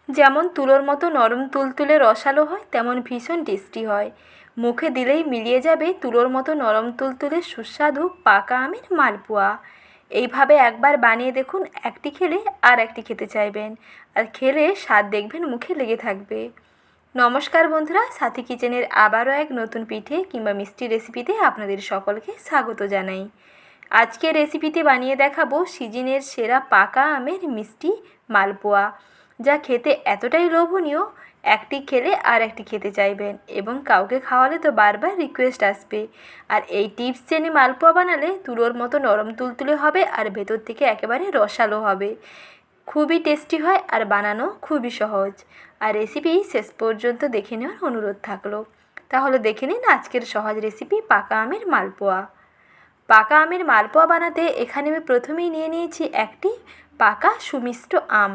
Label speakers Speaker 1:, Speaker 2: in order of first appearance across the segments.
Speaker 1: যেমন তুলোর মতো নরম তুলতুলে রসালো হয়, তেমন ভীষণ টেস্টি হয়। মুখে দিলেই মিলিয়ে যাবে তুলোর মতো নরম তুলতুলে সুস্বাদু পাকা আমের মালপোয়া। এইভাবে একবার বানিয়ে দেখুন, একটি খেলে আর একটি খেতে চাইবেন, আর খেলে স্বাদ দেখবেন মুখে লেগে থাকবে। নমস্কার বন্ধুরা, সাথী কিচেনের আবারও এক নতুন পিঠে কিংবা মিষ্টি রেসিপিতে আপনাদের সকলকে স্বাগত জানাই। আজকে রেসিপিতে বানিয়ে দেখাবো সিজনের সেরা পাকা আমের মিষ্টি মালপোয়া, যা খেতে এতটাই লোভনীয়, একটি খেলে আর একটি খেতে চাইবেন এবং কাউকে খাওয়ালে তো বারবার রিকোয়েস্ট আসবে। আর এই টিপস জেনে মালপোয়া বানালে তুলোর মতো নরম তুলতুলে হবে আর ভেতর থেকে একেবারে রসালো হবে। খুবই টেস্টি হয় আর বানানো খুবই সহজ। আর রেসিপি শেষ পর্যন্ত দেখে নেওয়ার অনুরোধ থাকলো। তাহলে দেখে নিন আজকের সহজ রেসিপি পাকা আমের মালপোয়া। পাকা আমের মালপোয়া বানাতে এখানে আমি প্রথমেই নিয়ে নিয়েছি একটি পাকা সুমিষ্ট আম।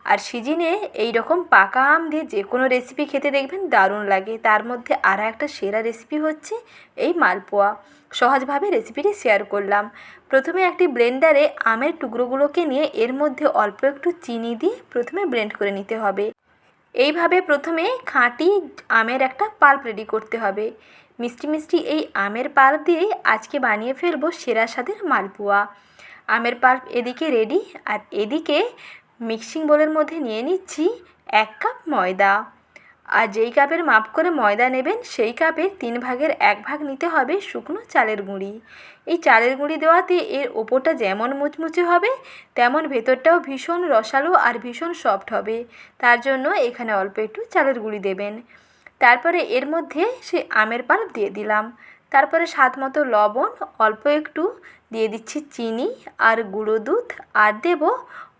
Speaker 1: আর সিজনে এই রকম পাকা আম দিয়ে যে কোনো রেসিপি খেতে দেখবেন দারুণ লাগে। তার মধ্যে আরও একটা সেরা রেসিপি হচ্ছে এই মালপোয়া। সহজভাবে রেসিপিটি শেয়ার করলাম। প্রথমে একটি ব্লেন্ডারে আমের টুকরোগুলোকে নিয়ে এর মধ্যে অল্প একটু চিনি দিয়ে প্রথমে ব্লেন্ড করে নিতে হবে। এইভাবে প্রথমে খাঁটি আমের একটা পাল্প রেডি করতে হবে। মিষ্টি মিষ্টি এই আমের পাল্প দিয়ে আজকে বানিয়ে ফেলবো সেরা স্বাদের মালপোয়া। আমের পাল্প এদিকে রেডি, আর এদিকে মিক্সিং বোলের মধ্যে নিয়ে নিচ্ছি 1 কাপ ময়দা। আর যেই কাপের মাপ করে ময়দা নেবেন সেই কাপের 3 ভাগের 1 ভাগ নিতে হবে শুকনো চালের গুঁড়ি। এই চালের গুঁড়ি দেওয়াতে এর ওপরটা যেমন মুচমুচে হবে, তেমন ভেতরটাও ভীষণ রসালো আর ভীষণ সফট হবে। তার জন্য এখানে অল্প একটু চালের গুঁড়ি দেবেন। তারপরে এর মধ্যে সেই আমের পাল্প দিয়ে দিলাম। তারপরে স্বাদ মতো লবণ, অল্প একটু দিয়ে দিচ্ছি চিনি আর গুঁড়ো দুধ, আর দেব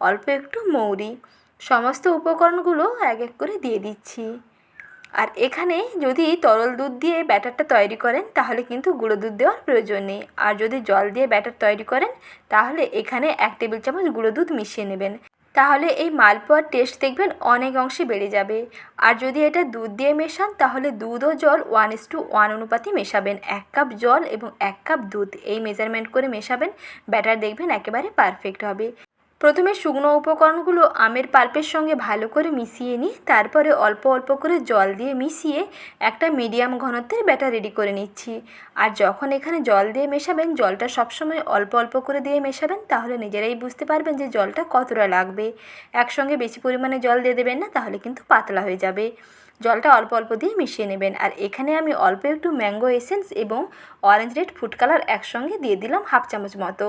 Speaker 1: অল্প একটু মৌরি। সমস্ত উপকরণগুলো এক এক করে দিয়ে দিচ্ছি। আর এখানে যদি তরল দুধ দিয়ে ব্যাটারটা তৈরি করেন তাহলে কিন্তু গুঁড়ো দুধ দেওয়ার প্রয়োজন নেই। আর যদি জল দিয়ে ব্যাটার তৈরি করেন তাহলে এখানে 1 টেবিল চামচ গুঁড়ো দুধ মিশিয়ে নেবেন। তাহলে এই মালপোয়ার টেস্ট দেখবেন অনেক অংশে বেড়ে যাবে। আর যদি এটা দুধ দিয়ে মেশান তাহলে দুধ ও জল 1:1 অনুপাতে মেশাবেন। 1 কাপ জল এবং 1 কাপ দুধ এই মেজারমেন্ট করে মেশাবেন। ব্যাটার দেখবেন একেবারে পারফেক্ট হবে। প্রথমে শুকনো উপকরণগুলো আমের পাল্পের সঙ্গে ভালো করে মিশিয়ে নিই। তারপরে অল্প অল্প করে জল দিয়ে মিশিয়ে একটা মিডিয়াম ঘনত্বের ব্যাটার রেডি করে নিচ্ছি। আর যখন এখানে জল দিয়ে মেশাবেন, জলটা সবসময় অল্প অল্প করে দিয়ে মেশাবেন, তাহলে নিজেরাই বুঝতে পারবেন যে জলটা কতটা লাগবে। একসঙ্গে বেশি পরিমাণে জল দিয়ে দেবেন না, তাহলে কিন্তু পাতলা হয়ে যাবে। জলটা অল্প অল্প দিয়ে মিশিয়ে নেবেন। আর এখানে আমি অল্প একটু ম্যাঙ্গো এসেন্স এবং অরেঞ্জ রেড ফুড কালার একসঙ্গে দিয়ে দিলাম 1/2 চামচ মতো।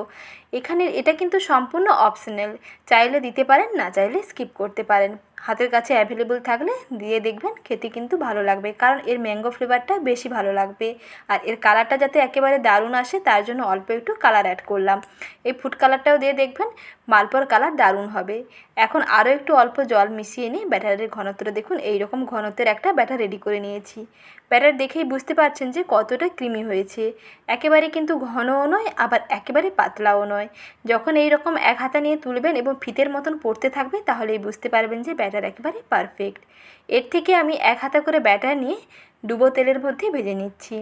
Speaker 1: এখানে এটা কিন্তু সম্পূর্ণ অপশনাল, চাইলে দিতে পারেন, না চাইলে স্কিপ করতে পারেন। হাতের কাছে অ্যাভেলেবল থাকলে দিয়ে দেখবেন, খেতে কিন্তু ভালো লাগবে, কারণ এর ম্যাঙ্গো ফ্লেভারটা বেশি ভালো লাগবে। আর এর কালারটা যাতে একেবারে দারুণ আসে তার জন্য অল্প একটু কালার অ্যাড করলাম। এই ফুড কালারটাও দিয়ে দেখবেন মালপোয়ার কালার দারুণ হবে। এখন আরও একটু অল্প জল মিশিয়ে নিয়ে ব্যাটারের ঘনত্বটা দেখুন, এই রকম ঘনত্বের একটা ব্যাটার রেডি করে নিয়েছি। ব্যাটার দেখেই বুঝতে পারছেন যে কতটা ক্রিমি হয়েছে। একেবারে কিন্তু ঘনও নয়, আবার একেবারে পাতলাও নয়। যখন এই রকম এক হাতা নিয়ে তুলবেন এবং ফিতের মতন পড়তে থাকবে, তাহলেই বুঝতে পারবেন যে ব্যাটার একেবারে পারফেক্ট। এর থেকে আমি 1 হাতা করে ব্যাটার নিয়ে ডুবো তেলের মধ্যে ভেজে নিচ্ছি।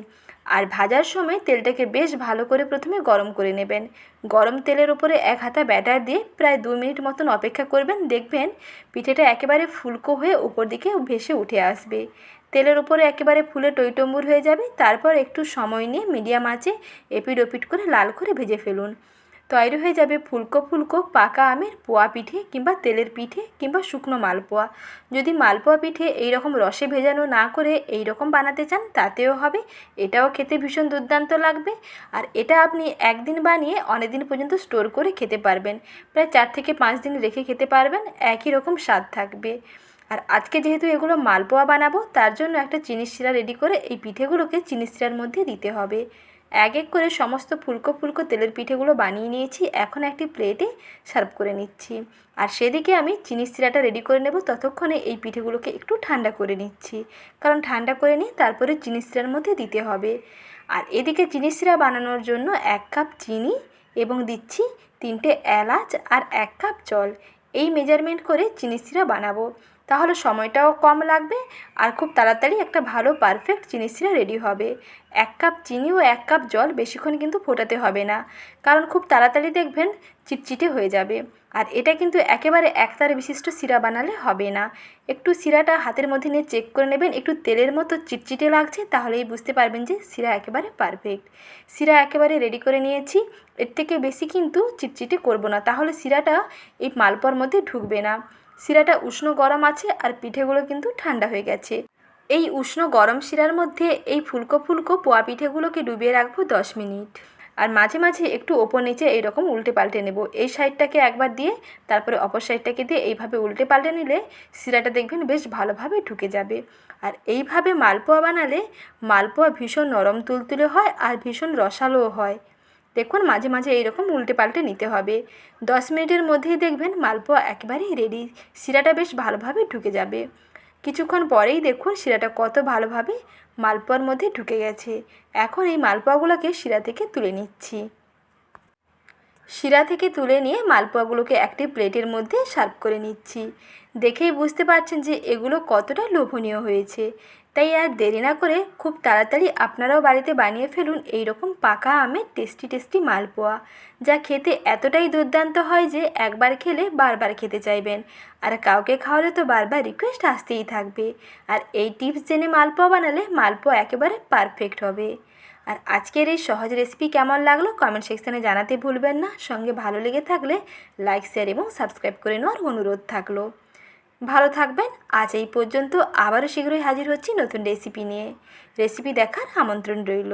Speaker 1: আর ভাজার সময় তেলটাকে বেশ ভালো করে প্রথমে গরম করে নেবেন। গরম তেলের উপরে 1 হাতা ব্যাটার দিয়ে প্রায় 2 মিনিট মতন অপেক্ষা করবেন। দেখবেন পিঠেটা একেবারে ফুলকো হয়ে উপর দিকে ভেসে উঠে আসবে। তেলের উপরে একেবারে ফুলে টইটম্বুর হয়ে যাবে। তারপর একটু সময় নিয়ে মিডিয়াম আঁচে এপিট ওপিট করে লাল করে ভেজে ফেলুন। তৈরি হয়ে যাবে ফুলকো ফুলকো পাকা আমের পোয়া পিঠে কিংবা তেলের পিঠে কিংবা শুকনো মালপোয়া। যদি মালপোয়া পিঠে এই রকম রসে ভেজানো না করে এই রকম বানাতে চান তাতেও হবে, এটাও খেতে ভীষণ দুর্দান্ত লাগবে। আর এটা আপনি একদিন বানিয়ে অনেক দিন পর্যন্ত স্টোর করে খেতে পারবেন, প্রায় 4 থেকে 5 দিন রেখে খেতে পারবেন, একই রকম স্বাদ থাকবে। আর আজকে যেহেতু এগুলো মালপোয়া বানাবো, তার জন্য একটা চিনির শিরা রেডি করে এই পিঠেগুলোকে চিনির শিরার মধ্যে দিতে হবে। এক এক করে সমস্ত ফুলকো ফুলকো তেলের পিঠেগুলো বানিয়ে নিয়েছি। এখন একটি প্লেটে সার্ভ করে নিচ্ছি। আর সেদিকে আমি চিনির শিরাটা রেডি করে নেব। ততক্ষণে এই পিঠেগুলোকে একটু ঠান্ডা করে নিচ্ছি, কারণ ঠান্ডা করে নিয়ে তারপরে চিনির শিরার মধ্যে দিতে হবে। আর এদিকে চিনির শিরা বানানোর জন্য 1 কাপ চিনি এবং দিচ্ছি 3টে এলাচ আর 1 কাপ জল, এই মেজারমেন্ট করে চিনির শিরা বানাবো। তাহলে সময়টাও কম লাগবে আর খুব তাড়াতাড়ি একটা ভালো পারফেক্ট চিনি শিরা রেডি হবে। 1 কাপ চিনি ও 1 কাপ জল বেশিক্ষণ কিন্তু ফোটাতে হবে না, কারণ খুব তাড়াতাড়ি দেখবেন চিটচিটে হয়ে যাবে। আর এটা কিন্তু একেবারে একতারে বিশিষ্ট শিরা বানালে হবে না। একটু শিরাটা হাতের মধ্যে নিয়ে চেক করে নেবেন, একটু তেলের মতো চিটচিটে লাগছে, তাহলেই বুঝতে পারবেন যে শিরা একেবারে পারফেক্ট। শিরা একেবারে রেডি করে নিয়েছি। এর থেকে বেশি কিন্তু চিটচিটে করব না, তাহলে শিরাটা এই মালপোয়ার মধ্যে ঢুকবে না। শিরাটা উষ্ণ গরম আছে আর পিঠেগুলো কিন্তু ঠান্ডা হয়ে গেছে। এই উষ্ণ গরম শিরার মধ্যে এই ফুলকো ফুলকো পোয়া পিঠেগুলোকে ডুবিয়ে রাখবো 10 মিনিট। আর মাঝে মাঝে একটু ওপর নিচে এইরকম উল্টে পাল্টে নেব। এই সাইডটাকে একবার দিয়ে তারপরে অপর সাইডটাকে দিয়ে এইভাবে উল্টে পাল্টে নিলে শিরাটা দেখবেন বেশ ভালোভাবে ঢুকে যাবে। আর এইভাবে মালপোয়া বানালে মালপোয়া ভীষণ নরম তুলতুলে হয় আর ভীষণ রসালোও হয়। দেখুন মাঝে মাঝে এইরকম উল্টে পাল্টে নিতে হবে। 10 মিনিটের মধ্যেই দেখবেন মালপোয়া একেবারেই রেডি। শিরাটা বেশ ভালোভাবে ঢুকে যাবে। কিছুক্ষণ পরেই দেখুন শিরাটা কত ভালোভাবে মালপোয়ার মধ্যে ঢুকে গেছে। এখন এই মালপোয়াগুলোকে শিরা থেকে তুলে নিচ্ছি। শিরা থেকে তুলে নিয়ে মালপোয়াগুলোকে একটি প্লেটের মধ্যে সার্ভ করে নিচ্ছি। দেখেই বুঝতে পারছেন যে এগুলো কতটা লোভনীয় হয়েছে। তাই আর দেরি না করে খুব তাড়াতাড়ি আপনারাও বাড়িতে বানিয়ে ফেলুন এই রকম পাকা আমের টেস্টি টেস্টি মালপোয়া, যা খেতে এতটাই দুর্দান্ত হয় যে একবার খেলে বারবার খেতে চাইবেন। আর কাউকে খাওয়ালে তো বারবার রিকোয়েস্ট আসতেই থাকবে। আর এই টিপস জেনে মালপোয়া বানালে মালপোয়া একেবারে পারফেক্ট হবে। আর আজকের এই সহজ রেসিপি কেমন লাগলো কমেন্ট সেকশানে জানাতে ভুলবেন না। সঙ্গে ভালো লেগে থাকলে লাইক, শেয়ার এবং সাবস্ক্রাইব করে নেওয়ার অনুরোধ থাকলো। ভালো থাকবেন। আজ এই পর্যন্ত, আবারও শীঘ্রই হাজির হচ্ছি নতুন রেসিপি নিয়ে। রেসিপি দেখার আমন্ত্রণ রইল।